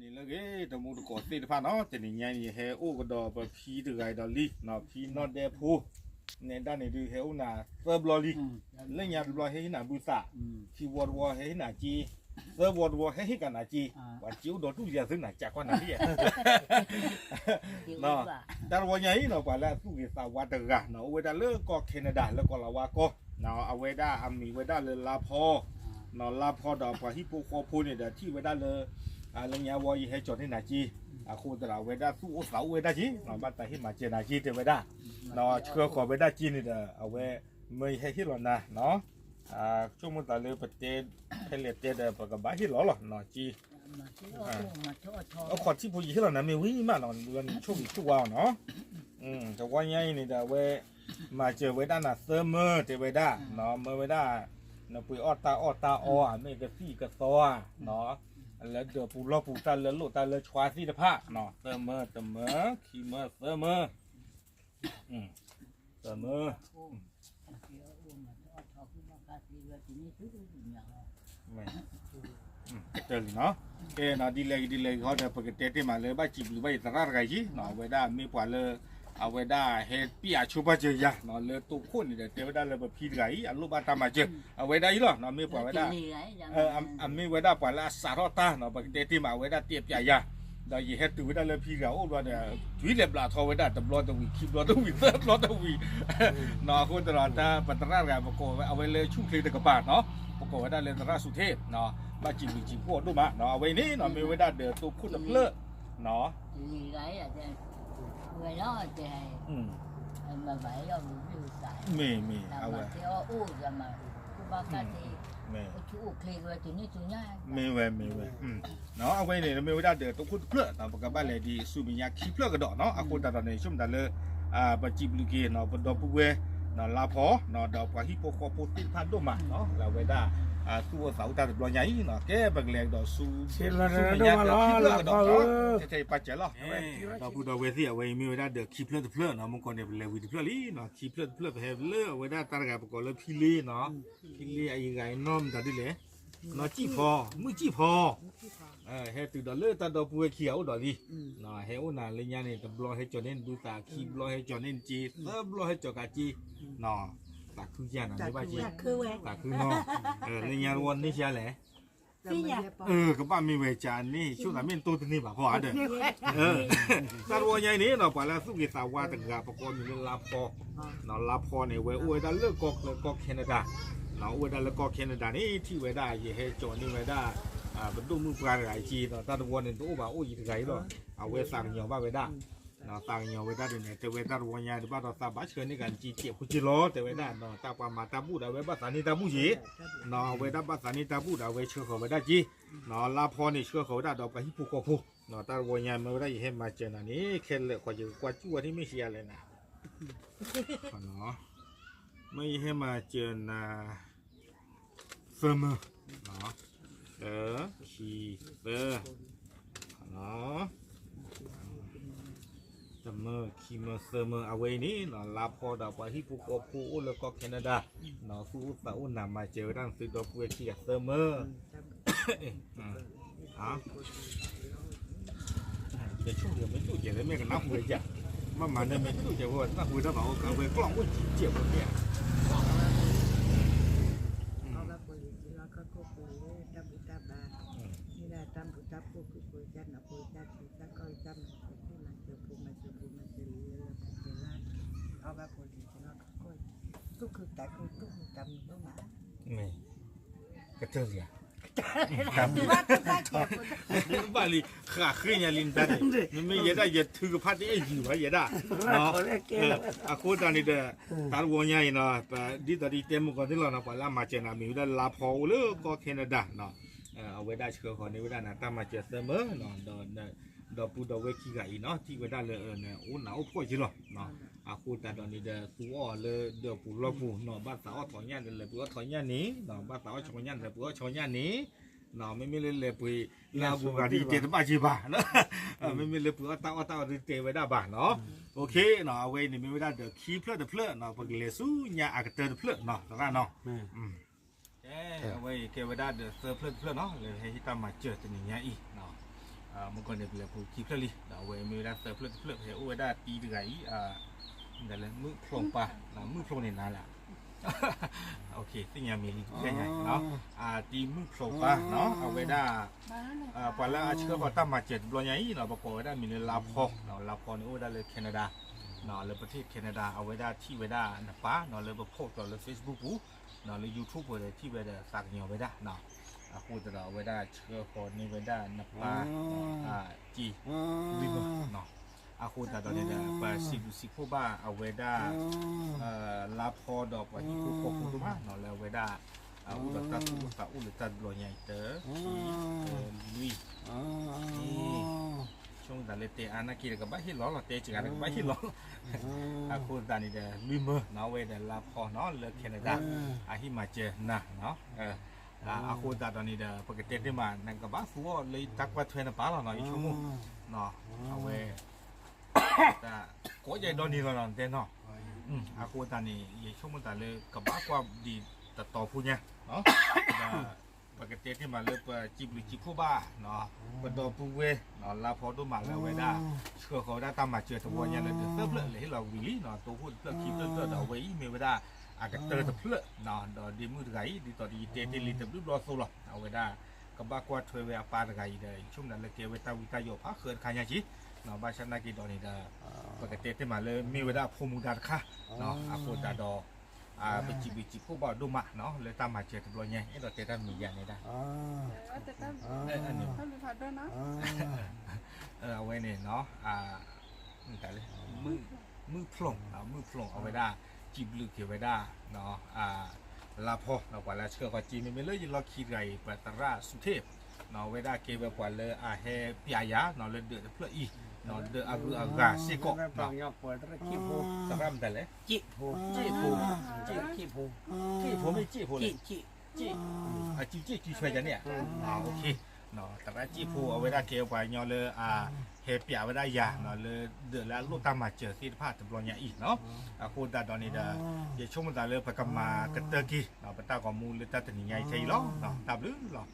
นี่ละเกตมูตกอติดพาเนาะแต่นี่ยังนี่เฮโอก็ดอปพีตไกดอลีเนาะพีนอเดพูเนี่ยด้านนี้ดูเฮอุนาเซอร์บลอลีเล่นยาบลอเฮหินาบุษะพีวอดวอเฮหินาจีเซอร์วอดวอเฮหิกันนาจีว่าจิวดอตุยาซึนาจากว่านาที่เนาะแต่ว่าใหญ่เนาะกว่าแล้วสุกิสาวาตกะเนาะเวดาเลิกก็แคนาดาแล้วก็ลาวาก็เนาะเอาเวดาอามีเวดาเลยลาพอเนาะลาพอดอกพอฮิปโปโคพูเนี่ยเดี๋ยวที่เวดาเลยเรื่องยาวอยให้จอดให้นาจีคู่ตลาดเวดาสู้สาวเวดาจีเนาะบ้านแต่ให้มาเจนาจีเทเวดาเนาะเชื่อขอเวดาจีนี่เด้อเอาไว้ไม่ให้ฮิโรนะเนาะช่วงมันตะเลยประเทศเพลเตเด้อปะกับบ้าฮิโรหรอเนาะจีเอาขอที่ผู้หญิงฮิโรนะไม่วิ่งมาเนาะเรื่องช่วงช่วงเนาะแต่ว่าไงนี่เด้อเวมาเจอเวดาน่ะเสมอเทเวดาเนาะเมื่อเวดาเนาะปุยออตาอ้อไม่กระซี่กระซอเนาะแล้วเดี๋ยวปูล้อปูตาเลยโลตาเลยชวาสีตะพะเนาะเสมอขี้เมื่อเสมอเสมอไม่เจอเนาะเนาะดีเลยเขาเดี๋ยวปกติที่มาเลยบ้าจีบหรือบ้าตระไรจีเนาะเวลามีกว่าเลยเอาเวลาเฮดปีอาชูบาเจียเนาะเลยตัวคนนี่เดี๋ยวเวลาเลยแบบพีไรอันรูปบ้านตามมาเจอเอาเวลาอีหรอเนาะมีกว่าเวลามีเวลาปว่าละสารตาเนาะปกติที่มาเวลาเตียบใหญ่ยาเราอย่าเฮ็ดตัวเวลาเลยพีเราโอ้ว่าเนี่ยจุยเล็บลาทอเวลาตำรวจตวีคีบรถตวีเซิร์ฟรถตวีเนาะคนตลอดถ้าปัตตานีประกอบเอาไว้เลยชุ่มคลีตะกบาดเนาะประกอบไว้ได้เลยตราสุเทพเนาะบ้าจีบพวกดูมาเนาะเอาไว้นี่เนาะมีไว้ได้เดือดตัวคุณเพลิดเนาะngười đó thì mà phải là một điều giải mì là mà theo u rồi mà cô bác thì chú khi rồi thì như chú nhá mì về nó ở đây này mới đã được tôi khuất phượt nó các bạn lại đi suy nhà khí phượt cái đó nó ở khu này chúng ta là bà chim lưu kia nó vẫn đó bùi nó là phó nó đào qua hippocampus phan đô mà nó là về đa xua sáu ta được lo nháy nó cái bằng lẹn đó su nhà khí phượt đó thế ba trẻ lo đó bùi đó về thì ở đây mới đã được khí phượt nó muốn còn được lẹn vì phượt lý nó khí phượt phải lỡ về đa ta gặp có là pili nó pili ai gái nom ta đi lẽ nó chỉ phò mới chỉ phò hay từ đó lỡ ta đó bùi khéo đó đi nó héo là lên nhà này tập lo hay cho nên đu ta khi lo hay cho nên chi sớm lo hay cho cả chi nó ta cứ nhà nó mấy ba chi ta cứ nó lên nhà luôn đi xe lẽ các bạn mình về trả ní chỗ là mình tôi từ ní bảo hòa được ta luôn như này nó phải là suy nghĩ sao qua từng gặp con mình là pho này về uế đã lỡ có Canada nó uế đã lỡ có Canada này thì về đã gì hay cho nên về đã vẫn đúng mức ra cái chi nó ta luôn nên tôi bảo ôi gì cái đó về sang nhiều ba về đã nó sang nhiều về đã đến này từ về ta luôn nhà thì bắt đầu ta bắt chơi này cái chi chịu chi lo từ về đã nó ta qua mà ta bù đã về bắt sản ta bù gì nó về đã bắt sản ta bù đã về chưa khẩu về đã chi nó là pho này chưa khẩu đã đọc cái hipu cổ phụ nó ta luôn nhà mà về đã gì hết mà chơi này khen lệ qua chữ qua chúa thì mới xia lên nè nó mới hết mà chơi là summer nó khi đó summer khi mà summer away ní nó là pho đào qua hippocampusแล้วก็แคนาดาnó phụ tàu nằm mà chờ đang từ đó quê kia summer hả để chút điều mấy chút chuyện đấy mấy cái nắp người chả mà nên mấy chút chuyện rồi nắp người ta bảo cả về có lòng có chỉ triệu một điểm này cái chơi gì à nhưng mà li khả khơi nhà linh ta này nhưng mà giờ đây giờ thư cái phát đấy gì vậy giờ đó nó cô ta này đó ta luôn nhà nó đi ta đi tìm một cái là nó phải làm mà chơi là mình đã làm phò nữa có Canada nó ở bên đây chưa còn nếu bên đây ta mà chơi sớm mới nó đó bù đầu về khi gãy nó thì bên đây là này ôn não phôi chứ rồi nó cô ta đó này là số là được bù lo bù nó bắt sáu thỏi nhang là bữa thỏi nhang ní nó bắt sáu cho nhang là bữa cho nhang ní nó mới lên là bùi là bù gà đi tiền ba chỉ bà nó mới lên bữa tao đi tiền với đa bà nó ok nó về này mới ra được khí phớt nó bằng lệ số nhà actor phớt nó ra nó về cái với đa được phớt nó là hay ta mà chơi từ nhà y nó มันก็เนี่ยเป็นผู้คีเพลลี่เราเวมีได้เสิร์ฟเพลเฮโอได้ตีดื้อไงนั่นแหละมือพลงปะมือพลงเนี่ยนั่นแหละโอเคสิ่งยังมีแค่ไหนเนาะตีมือพลงปะเนาะเอาไว้ได้พอแล้วเชื่อว่าตั้งมา7บล็อกใหญ่เนาะประกอบได้มีในลาพอเนาะลาพอนี่โอ้ได้เลยแคนาดาเนาะเลยประเทศแคนาดาเอาไว้ได้ที่ไว้ได้นะป้าเนาะเลยประโพกต่อเลย Facebook เนาะเลย YouTube เลยที่ไว้ได้สักเงียวไว้ได้เนาะพูดเราไว้ได้เชื่อคนนี่ไว้ได้นะป้าจีวิบเนาะพูดแต่ตอนนี้เนี่ยไปสิบผู้บ้าเอาไว้ได้ลาพอดอกว่าที่ผู้ปกครองมาเนาะแล้วไว้ได้อุลตราอุลตราบล็อกใหญ่เต๋อลุยช่วงแต่เลเตอานากีกับบ้าฮิลล์เราเตะจีกันกับบ้าฮิลล์พูดแต่นี่เดี๋ยวลุยมือเนาะไว้ได้ลาพอเนาะเลือกแคนาดาฮิมาเจนะเนาะaku dah tadi dah pakai tadi mah nak kebas fuo lagi tak kuat tuan apa lah, nak cuma, nah, awe, dah, kau jadi doni lah nanti, nah, aku tadi, ya cuma tadi kebas kuat di tato punya, nah, dah pakai tadi mah lepas cipu bah, nah, pada puwe, nah, lapor tu mah lepas dah, kau dah tamat cerita semuanya le, sebelum le, hilang bili, nah, tu pun kita tu dah awal ini dah. อากาศเตอร์ตะเพลนอนดอดีมือไก่ดีต่อดีเตะลิตรรูปรอโซลเอาไว้ได้ก็บ้ากว่าถอยเวลาปาไก่เลยช่วงนั้นเลยเกเวตาวิตาโยพักเขินขายยาจีเนาะบ้านฉันนักกีฬานี่ได้ปกติที่มาเลยมีเวลาพมุดาค่ะเนาะอาโคตาดอไปจิบผู้บ่าวดูมาเนาะเลยตามมาเจอตัวเนี้ยเราเตะได้มีอย่างนี้ได้แต่ตั้งอันนี้ถ้ามีผัดด้วยนะเอาไว้เนี่ยเนาะแต่เลยมือพลงเอาไว้ได้จีบลึกเกี่ยวไว้ได้เนาะลาพอเรากว่าแล้วเชื่อว่าจีนไม่เลยเราคิดไงปัตตาราสุเทพเนาะไว้ได้เกี่ยวกว่าเลยเฮปียาเนาะเลยเดือดเพื่ออีเนาะเดือดอากุอากาซิโกเนาะสำหรับแต่เลยจีพูไม่จีพูเลยจีช่วยกันเนี่ยโอเคเนาะแต่ว่าจีพูเอาไว้ได้เกี่ยวกว่าเนาะเลยเฮปียาไว้ได้ยาเนาะเลยเดือดแล้วลูกตามมาเจอที่ภาคตะบนยาอีกเนาะพูดแต่ตอนนี้เด้อช่วงมันแต่เลยไปกับมากระเตอร์กี้เนาะไปตากอมูลเลยแต่ถึงยังไงใช่หรอเนาะตามหรือหรอ